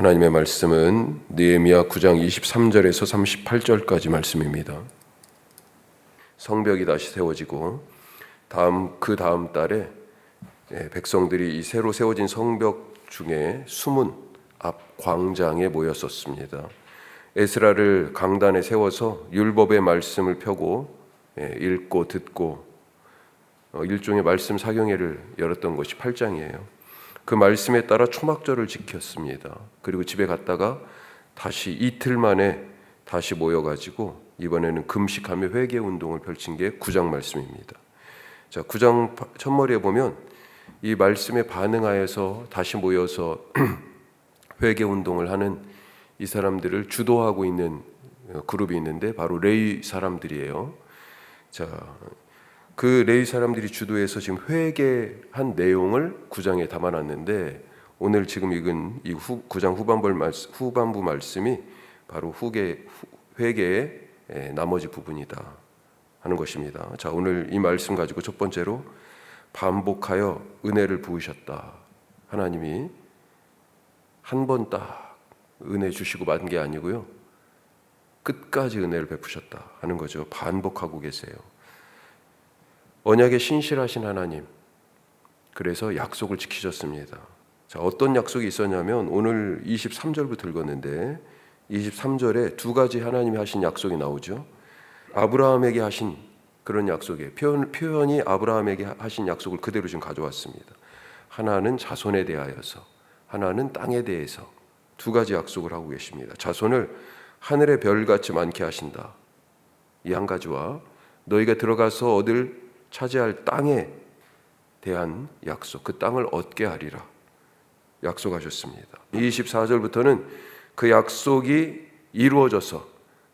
하나님의 말씀은 느헤미야 9장 23절에서 38절까지 말씀입니다. 성벽이 다시 세워지고 그 다음 달에 백성들이 이 새로 세워진 성벽 중에 숨은 앞 광장에 모였었습니다. 에스라를 강단에 세워서 율법의 말씀을 펴고 읽고 듣고 일종의 말씀 사경회를 열었던 것이 8장이에요. 그 말씀에 따라 초막절을 지켰습니다. 그리고 집에 갔다가 다시 이틀 만에 다시 모여가지고 이번에는 금식하며 회개 운동을 펼친 게 9장 말씀입니다. 자, 9장 첫머리에 보면 이 말씀에 반응하여서 다시 모여서 회개 운동을 하는 이 사람들을 주도하고 있는 그룹이 있는데 바로 레위 사람들이에요. 자, 그 레위 사람들이 주도해서 지금 회개한 내용을 9장에 담아놨는데 오늘 지금 읽은 이 9장 후반부 말씀이 바로 회개의 나머지 부분이다 하는 것입니다. 자, 오늘 이 말씀 가지고 첫 번째로 반복하여 은혜를 부으셨다. 하나님이 한 번 딱 은혜 주시고 만 게 아니고요, 끝까지 은혜를 베푸셨다 하는 거죠. 반복하고 계세요. 언약에 신실하신 하나님, 그래서 약속을 지키셨습니다. 자, 어떤 약속이 있었냐면 오늘 23절부터 읽었는데 23절에 두 가지 하나님이 하신 약속이 나오죠. 아브라함에게 하신 그런 약속이에요. 표현이 아브라함에게 하신 약속을 그대로 지금 가져왔습니다. 하나는 자손에 대하여서, 하나는 땅에 대해서 두 가지 약속을 하고 계십니다. 자손을 하늘의 별같이 많게 하신다, 이 한 가지와 너희가 들어가서 얻을 차지할 땅에 대한 약속, 그 땅을 얻게 하리라 약속하셨습니다. 24절부터는 그 약속이 이루어져서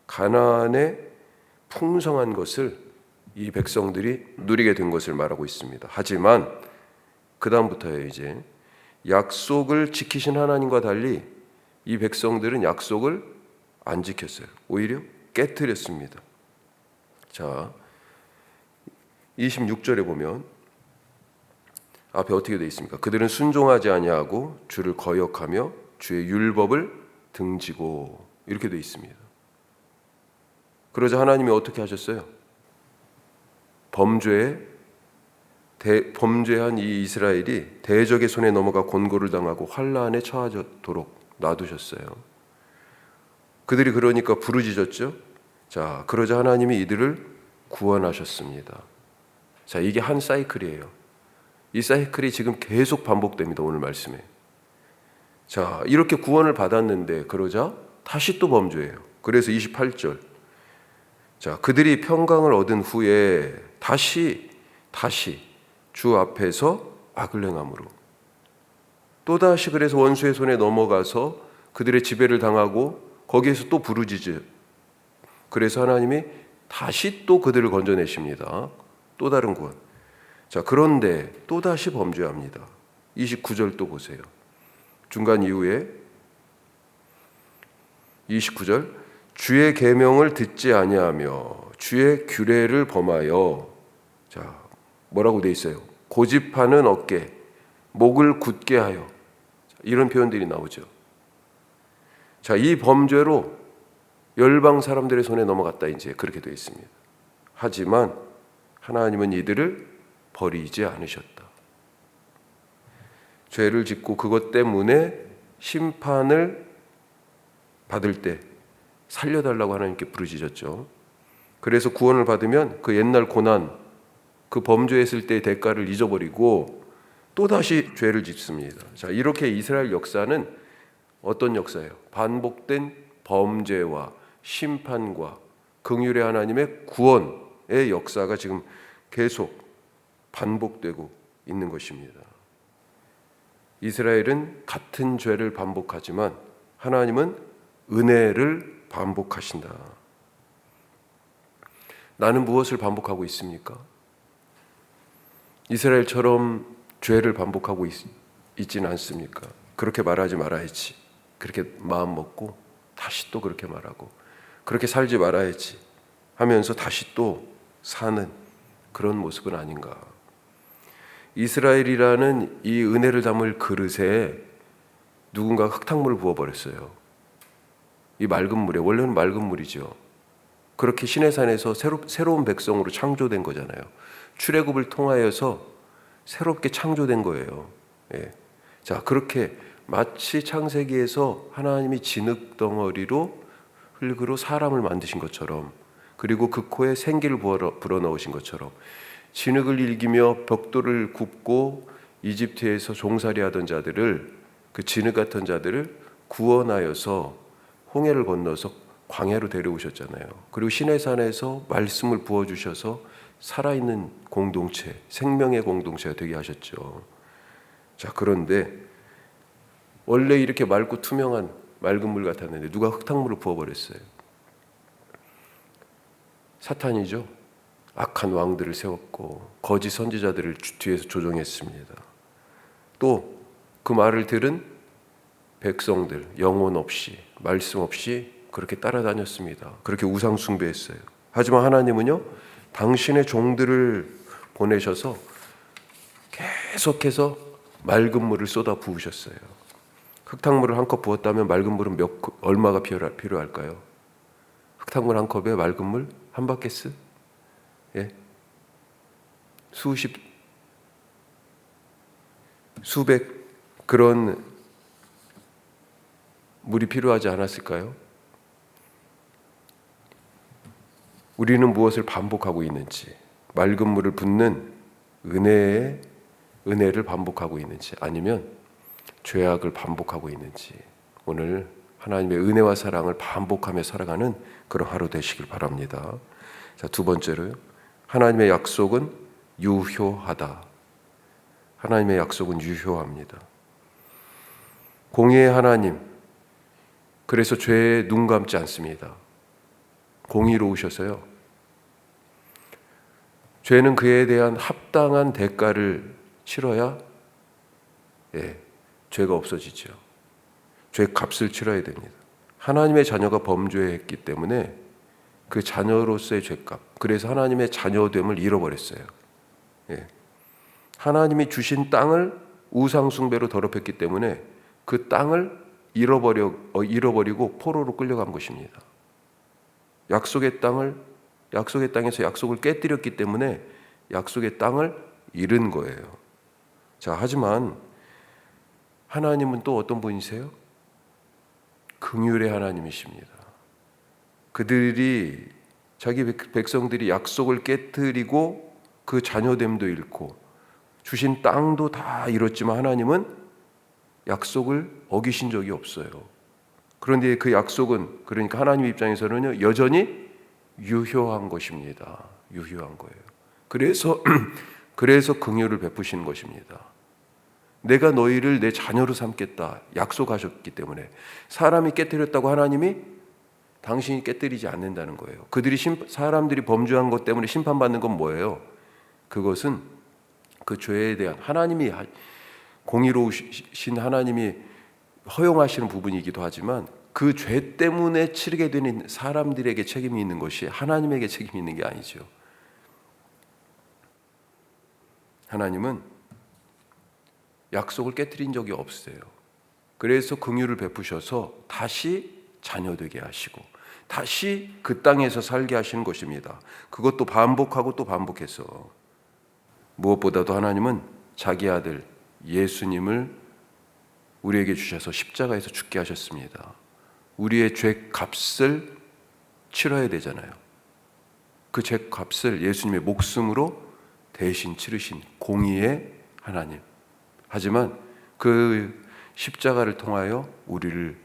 가나안의 풍성한 것을 이 백성들이 누리게 된 것을 말하고 있습니다. 하지만 그 다음부터요, 이제 약속을 지키신 하나님과 달리 이 백성들은 약속을 안 지켰어요. 오히려 깨트렸습니다. 자, 26절에 보면 앞에 어떻게 되어 있습니까? 그들은 순종하지 아니하고 주를 거역하며 주의 율법을 등지고, 이렇게 되어 있습니다. 그러자 하나님이 어떻게 하셨어요? 범죄한 이 이스라엘이 대적의 손에 넘어가 곤고를 당하고 환난에 처하도록 놔두셨어요. 그들이 그러니까 부르짖었죠. 자, 그러자 하나님이 이들을 구원하셨습니다. 자, 이게 한 사이클이에요. 이 사이클이 지금 계속 반복됩니다. 오늘 말씀에. 자, 이렇게 구원을 받았는데 그러자 다시 또 범죄해요. 그래서 28절. 자, 그들이 평강을 얻은 후에 다시 주 앞에서 악을 행함으로 또다시 그래서 원수의 손에 넘어가서 그들의 지배를 당하고 거기에서 또 부르짖어요. 그래서 하나님이 다시 또 그들을 건져내십니다. 또 다른 구원. 자, 그런데 또다시 범죄합니다. 29절 또 보세요. 중간 이후에 29절, 주의 계명을 듣지 아니하며 주의 규례를 범하여, 자, 뭐라고 돼 있어요? 고집하는 어깨, 목을 굳게 하여, 이런 표현들이 나오죠. 자, 이 범죄로 열방 사람들의 손에 넘어갔다, 이제 그렇게 되어 있습니다. 하지만 하나님은 이들을 버리지 않으셨다. 죄를 짓고 그것 때문에 심판을 받을 때 살려달라고 하나님께 부르짖었죠. 그래서 구원을 받으면 그 옛날 고난, 그 범죄했을 때의 대가를 잊어버리고 또다시 죄를 짓습니다. 자, 이렇게 이스라엘 역사는 어떤 역사예요? 반복된 범죄와 심판과 긍휼의 하나님의 구원의 역사가 지금 계속 반복되고 있는 것입니다. 이스라엘은 같은 죄를 반복하지만 하나님은 은혜를 반복하신다. 나는 무엇을 반복하고 있습니까? 이스라엘처럼 죄를 반복하고 있지는 않습니까? 그렇게 말하지 말아야지, 그렇게 마음 먹고 다시 또 그렇게 말하고, 그렇게 살지 말아야지 하면서 다시 또 사는 그런 모습은 아닌가. 이스라엘이라는 이 은혜를 담을 그릇에 누군가 흙탕물을 부어버렸어요. 이 맑은 물에, 원래는 맑은 물이죠. 그렇게 시내산에서 새로운 백성으로 창조된 거잖아요. 출애굽을 통하여서 새롭게 창조된 거예요. 예. 자, 그렇게 마치 창세기에서 하나님이 진흙 덩어리로 흙으로 사람을 만드신 것처럼, 그리고 그 코에 생기를 불어넣으신 것처럼, 진흙을 일기며 벽돌을 굽고 이집트에서 종살이하던 자들을, 그 진흙 같은 자들을 구원하여서 홍해를 건너서 광야로 데려오셨잖아요. 그리고 시내산에서 말씀을 부어주셔서 살아있는 공동체, 생명의 공동체가 되게 하셨죠. 자, 그런데 원래 이렇게 맑고 투명한 맑은 물 같았는데 누가 흙탕물을 부어버렸어요. 사탄이죠. 악한 왕들을 세웠고 거짓 선지자들을 뒤에서 조종했습니다. 또 그 말을 들은 백성들, 영혼 없이, 말씀 없이 그렇게 따라다녔습니다. 그렇게 우상 숭배했어요. 하지만 하나님은요, 당신의 종들을 보내셔서 계속해서 맑은 물을 쏟아 부으셨어요. 흙탕물을 한 컵 부었다면 맑은 물은 얼마가 필요할까요? 흙탕물 한 컵에 맑은 물 한 바켓스? 예? 수백 그런 물이 필요하지 않았을까요? 우리는 무엇을 반복하고 있는지, 맑은 물을 붓는 은혜를 반복하고 있는지, 아니면 죄악을 반복하고 있는지, 오늘 하나님의 은혜와 사랑을 반복하며 살아가는 그런 하루 되시길 바랍니다. 자, 두 번째로요. 하나님의 약속은 유효하다. 하나님의 약속은 유효합니다. 공의의 하나님, 그래서 죄에 눈 감지 않습니다. 공의로우셔서요. 죄는 그에 대한 합당한 대가를 치러야 죄가 없어지죠. 죄 값을 치러야 됩니다. 하나님의 자녀가 범죄했기 때문에 그 자녀로서의 죄값, 그래서 하나님의 자녀됨을 잃어버렸어요. 하나님이 주신 땅을 우상숭배로 더럽혔기 때문에 그 땅을 잃어버리고 포로로 끌려간 것입니다. 약속의 땅에서 약속을 깨뜨렸기 때문에 약속의 땅을 잃은 거예요. 자, 하지만 하나님은 또 어떤 분이세요? 긍휼의 하나님이십니다. 그들이, 자기 백성들이 약속을 깨뜨리고 그 자녀됨도 잃고 주신 땅도 다 잃었지만 하나님은 약속을 어기신 적이 없어요. 그런데 그 약속은, 그러니까 하나님 입장에서는요, 여전히 유효한 것입니다. 유효한 거예요. 그래서 긍휼을 베푸시는 것입니다. 내가 너희를 내 자녀로 삼겠다 약속하셨기 때문에, 사람이 깨뜨렸다고 하나님이 당신이 깨뜨리지 않는다는 거예요. 사람들이 범죄한 것 때문에 심판받는 건 뭐예요? 그것은 그 죄에 대한 하나님이, 공의로우신 하나님이 허용하시는 부분이기도 하지만 그 죄 때문에 치르게 되는 사람들에게 책임이 있는 것이 하나님에게 책임이 있는 게 아니죠. 하나님은 약속을 깨뜨린 적이 없어요. 그래서 긍휼을 베푸셔서 다시 자녀되게 하시고 다시 그 땅에서 살게 하시는 것입니다. 그것도 반복하고 또 반복해서. 무엇보다도 하나님은 자기 아들 예수님을 우리에게 주셔서 십자가에서 죽게 하셨습니다. 우리의 죄 값을 치러야 되잖아요. 그 죄 값을 예수님의 목숨으로 대신 치르신 공의의 하나님. 하지만 그 십자가를 통하여 우리를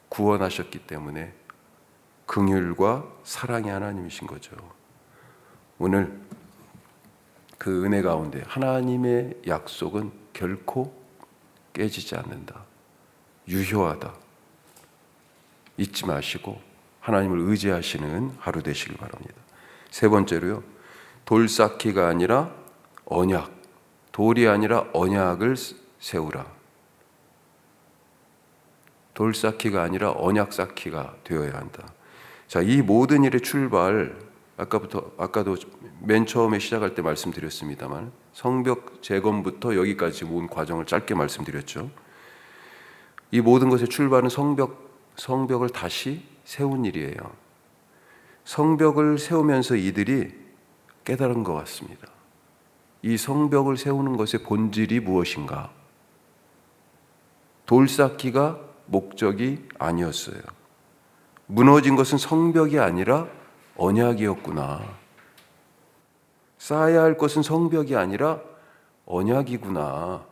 구원하셨기 때문에 긍휼과 사랑의 하나님이신 거죠. 오늘 그 은혜 가운데 하나님의 약속은 결코 깨지지 않는다. 유효하다. 잊지 마시고 하나님을 의지하시는 하루 되시길 바랍니다. 세 번째로요. 돌 쌓기가 아니라 언약, 돌이 아니라 언약을 세우라. 돌 쌓기가 아니라 언약 쌓기가 되어야 한다. 자, 이 모든 일의 출발, 아까도 맨 처음에 시작할 때 말씀드렸습니다만 성벽 재건부터 여기까지 온 과정을 짧게 말씀드렸죠. 이 모든 것의 출발은 성벽을 다시 세운 일이에요. 성벽을 세우면서 이들이 깨달은 것 같습니다. 이 성벽을 세우는 것의 본질이 무엇인가? 돌 쌓기가 목적이 아니었어요. 무너진 것은 성벽이 아니라 언약이었구나. 쌓아야 할 것은 성벽이 아니라 언약이구나.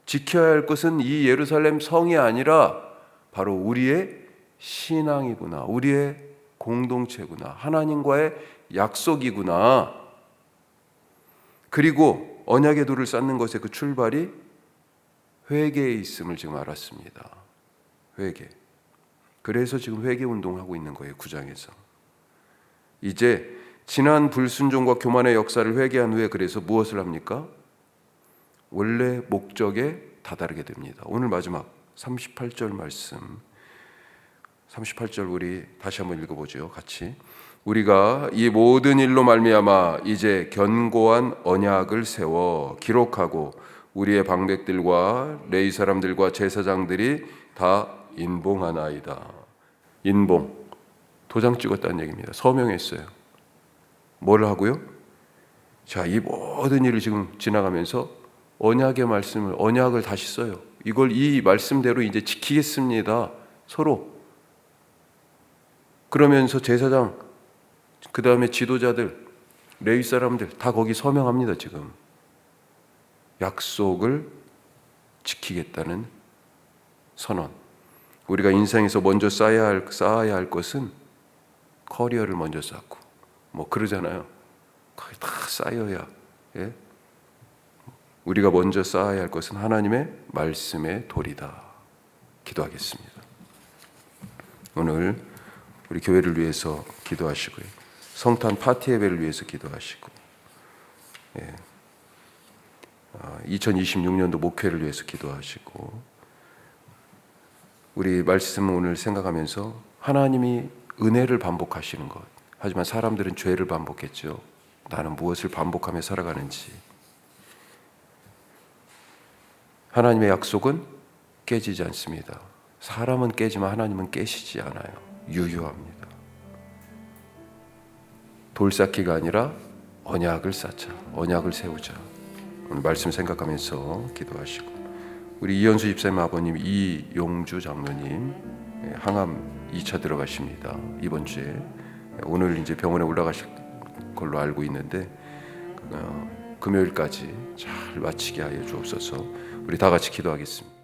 지켜야 할 것은 이 예루살렘 성이 아니라 바로 우리의 신앙이구나. 우리의 공동체구나. 하나님과의 약속이구나. 그리고 언약의 돌을 쌓는 것의 그 출발이 회개에 있음을 지금 알았습니다. 회개. 그래서 지금 회개 운동을 하고 있는 거예요. 9장에서. 이제 지난 불순종과 교만의 역사를 회개한 후에 그래서 무엇을 합니까? 원래 목적에 다다르게 됩니다. 오늘 마지막 38절 말씀, 38절 우리 다시 한번 읽어보죠. 같이. 우리가 이 모든 일로 말미암아 이제 견고한 언약을 세워 기록하고 우리의 방백들과 레위 사람들과 제사장들이 다 인봉하나이다. 인봉, 도장 찍었다는 얘기입니다. 서명했어요. 뭘 하고요? 자, 이 모든 일을 지금 지나가면서 언약의 말씀을, 언약을 다시 써요. 이걸 이 말씀대로 이제 지키겠습니다. 서로. 그러면서 제사장, 그 다음에 지도자들, 레위 사람들 다 거기 서명합니다. 지금 약속을 지키겠다는 선언. 우리가 인생에서 먼저 쌓아야 할 것은 커리어를 먼저 쌓고 뭐 그러잖아요. 거기 다 쌓여야. 예? 우리가 먼저 쌓아야 할 것은 하나님의 말씀의 돌이다. 기도하겠습니다. 오늘 우리 교회를 위해서 기도하시고요. 성탄 파티 예배를 위해서 기도하시고, 2026년도 목회를 위해서 기도하시고, 우리 말씀 오늘 생각하면서 하나님이 은혜를 반복하시는 것, 하지만 사람들은 죄를 반복했죠. 나는 무엇을 반복하며 살아가는지. 하나님의 약속은 깨지지 않습니다. 사람은 깨지만 하나님은 깨시지 않아요. 유효합니다. 돌쌓기가 아니라 언약을 쌓자. 언약을 세우자. 오늘 말씀 생각하면서 기도하시고, 우리 이현수 집사님 아버님 이용주 장로님 항암 2차 들어가십니다. 이번 주에. 오늘 이제 병원에 올라가실 걸로 알고 있는데 금요일까지 잘 마치게 하여 주옵소서. 우리 다 같이 기도하겠습니다.